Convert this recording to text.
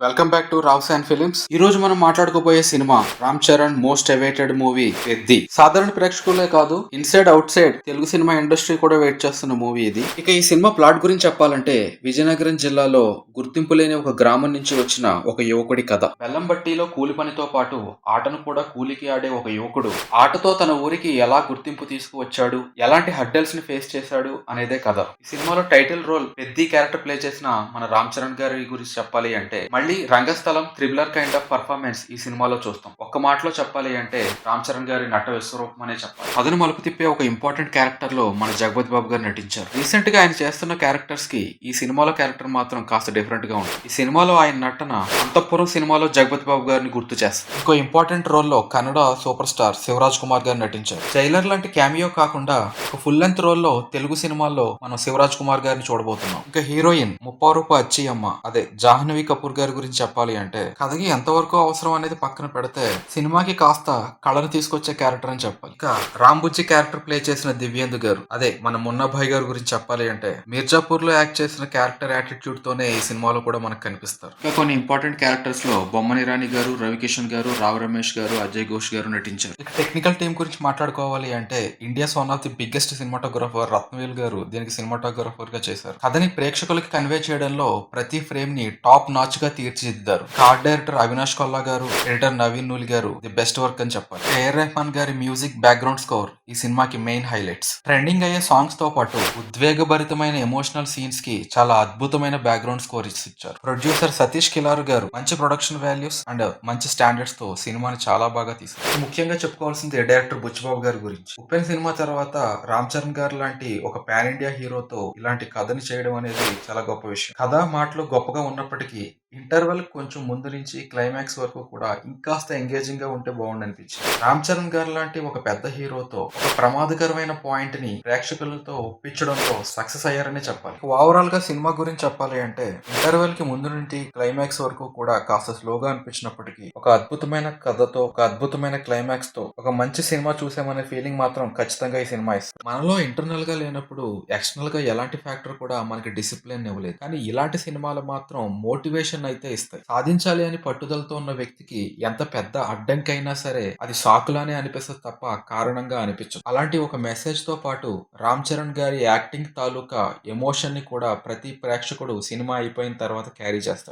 Welcome back to Rao's and films. ఈ రోజు మనం మాట్లాడుకోబోయే cinema Ram Charan most awaited movie Peddi. సాధారణ ప్రేక్షకులే కాదు, inside outside Telugu cinema industry కూడా వెయిట్ చేస్తున్న మూవీ ఇది. ఇక ఈ సినిమా ప్లాట్ గురించి చెప్పాలంటే, విజయనగరం జిల్లాలో గుర్తింపు లేని ఒక గ్రామం నుంచి వచ్చిన ఒక యువకుడి కథ. బెల్లంబట్టిలో కూలి పనితో పాటు ఆటను కూడా కూలికి ఆడే ఒక యువకుడు ఆటతో తన ఊరికి ఎలా గుర్తింపు తీసుకువచ్చాడు, ఎలాంటి హడ్డల్స్ ని ఫేస్ చేశాడు అనేదే కథ. ఈ సినిమాలో title role Peddi character play చేసిన మన రామ్ చరణ్ గారి గురించి చెప్పాలి అంటే, మళ్ళీ Rangasthalam thriller kind of performance ఈ సినిమాలో చూస్తాం. ఒక్క మాటలో చెప్పాలి అంటే రామ్ చరణ్ గారి నట విశ్వరూపం అనే చెప్పాలి. అదను మలుపు తిప్పే ఒక ఇంపార్టెంట్ క్యారెక్టర్ లో మన జగపతి బాబు గారు నటించారు. రీసెంట్ గా ఆయన చేస్తున్న క్యారెక్టర్స్ కి ఈ సినిమాలో క్యారెక్టర్ మాత్రం కాస్త డిఫరెంట్ గా ఉంది. ఈ సినిమాలో ఆయన నటన అంతఃపురం సినిమాలో జగపతి బాబు గారిని గుర్తు చేస్తారు. ఇంకో ఇంపార్టెంట్ రోల్ లో కన్నడ సూపర్ స్టార్ శివరాజ్ కుమార్ గారు నటించారు. జైలర్ లాంటి క్యామియో కాకుండా ఒక ఫుల్ లెంత్ రోల్ లో తెలుగు సినిమాల్లో మనం శివరాజ్ కుమార్ గారిని చూడబోతున్నాం. ఇంకా హీరోయిన్ ముప్పారూప అచ్చియమ్మ, అదే జాహ్నవి కపూర్ గారి గురించి చెప్పాలి అంటే, కథకి ఎంతవరకు అవసరం అనేది పక్కన పెడితే సినిమాకి కాస్త కళను తీసుకొచ్చే క్యారెక్టర్ అని చెప్పాలి. ఇంకా రాంబుజ్జి క్యారెక్టర్ ప్లే చేసిన దివ్యేందు గారు, అదే మన మున్నాభాయ్ గారి గురించి చెప్పాలి అంటే, మిర్జాపూర్ లో యాక్ట్ చేసిన క్యారెక్టర్ యాటిట్యూడ్ తోనే ఈ సినిమాలో కూడా మనకు కనిపిస్తారు. ఇంకా కొన్ని ఇంపార్టెంట్ క్యారెక్టర్స్ లో బొమ్మని రాణి గారు, రవికిషన్ గారు, రావు రమేష్ గారు, అజయ్ ఘోష్ గారు నటించారు. ఇక టెక్నికల్ టీం గురించి మాట్లాడుకోవాలి అంటే, India's one of the biggest cinematographer Rathnavel గారు దీనికి సినిమాటోగ్రఫర్ గా చేశారు. కథని ప్రేక్షకులకి కన్వే చేయడంలో ప్రతి ఫ్రేమ్ ని టాప్ నాచ్ గా తీర్చిదిద్దారు. ఆర్ట్ డైరెక్టర్ అవినాష్ కొల్లా గారు, ఎడిటర్ నవీన్ నూలి గారు ది బెస్ట్ వర్క్ అని చెప్పాలి. ఏఆర్ రెహమాన్ గారి మ్యూజిక్, బ్యాక్గ్రౌండ్ స్కోర్ ఈ సినిమాకి మెయిన్ హైలైట్స్. ట్రెండింగ్ అయ్యే సాంగ్స్ తో పాటు ఉద్వేగభరితమైన ఎమోషనల్ సీన్స్ కి చాలా అద్భుతమైన బ్యాక్గ్రౌండ్ స్కోర్ ఇచ్చారు. ప్రొడ్యూసర్ సతీష్ కిలారు గారు మంచి ప్రొడక్షన్ వాల్యూస్ అండ్ మంచి స్టాండర్డ్స్ తో సినిమాని చాలా బాగా తీశారు. ముఖ్యంగా చెప్పుకోవాల్సింది డైరెక్టర్ బుచ్చిబాబు గారి గురించి. ఉపెన్ సినిమా తర్వాత రామ్ చరణ్ గారు లాంటి ఒక పాన్ ఇండియా హీరోతో ఇలాంటి కథని చేయడం అనేది చాలా గొప్ప విషయం. కథ మాటలు గొప్పగా ఉన్నప్పటికీ ఇంటర్వెల్ కొంచెం ముందు నుంచి క్లైమాక్స్ వరకు కూడా ఇంకాస్త ఎంగేజింగ్ గా ఉంటే బాగుండు అనిపించింది. రామ్ చరణ్ గారు లాంటి ఒక పెద్ద హీరోతో ఒక ప్రమాదకరమైన పాయింట్ ని ప్రేక్షకులతో ఒప్పించడంతో సక్సెస్ అయ్యారని చెప్పాలి. ఓవరాల్ గా సినిమా గురించి చెప్పాలి అంటే, ఇంటర్వెల్ కి ముందు నుండి క్లైమాక్స్ వరకు కూడా కాస్త స్లోగా అనిపించినప్పటికీ ఒక అద్భుతమైన కథతో, ఒక అద్భుతమైన క్లైమాక్స్ తో ఒక మంచి సినిమా చూసామనే ఫీలింగ్ మాత్రం ఖచ్చితంగా ఈ సినిమా ఇస్తుంది. మనలో ఇంటర్నల్ గా లేనప్పుడు ఎక్స్టర్నల్ గా ఎలాంటి ఫ్యాక్టర్ కూడా మనకి డిసిప్లిన్ ఇవ్వలేదు, కానీ ఇలాంటి సినిమాలు మాత్రం మోటివేషన్ అయితే ఇస్తాయి. సాధించాలి అని పట్టుదలతో ఉన్న వ్యక్తికి ఎంత పెద్ద అడ్డంకైనా సరే అది సాకులానే అనిపిస్తుంది తప్ప కారణంగా అనిపించదు. అలాంటి ఒక మెసేజ్ తో పాటు రామ్ చరణ్ గారి యాక్టింగ్ తాలూకా ఎమోషన్ ని కూడా ప్రతి ప్రేక్షకుడు సినిమా అయిపోయిన తర్వాత క్యారీ చేస్తాడు.